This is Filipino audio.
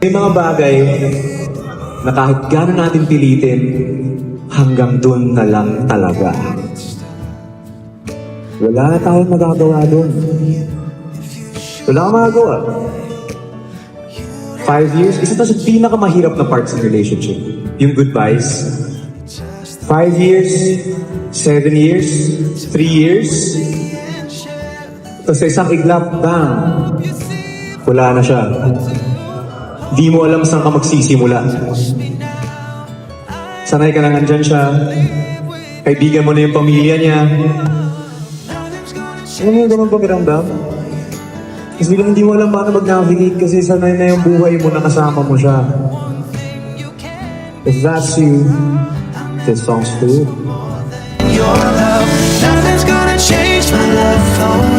May mga bagay na kahit gano'n natin pilitin, hanggang dun na lang talaga. Wala na tayong magagawa dun. Wala kang magagawa. 5 years, isa to sa pinakamahirap na part sa relationship. Yung goodbyes. 5 years, 7 years, 3 years. Tapos sa isang iglap, bang! Wala na siya. Di mo alam saan ka magsisimula. Sanay ka na nandyan siya. Kaibigan mo na yung pamilya niya. Ano mo yung ganun pakiramdam? Kasi hindi mo alam paano mag-navigate kasi sanay na yung buhay mo na kasama mo siya. If that's you, this song's for you. Your love, nothing's gonna change my love for you.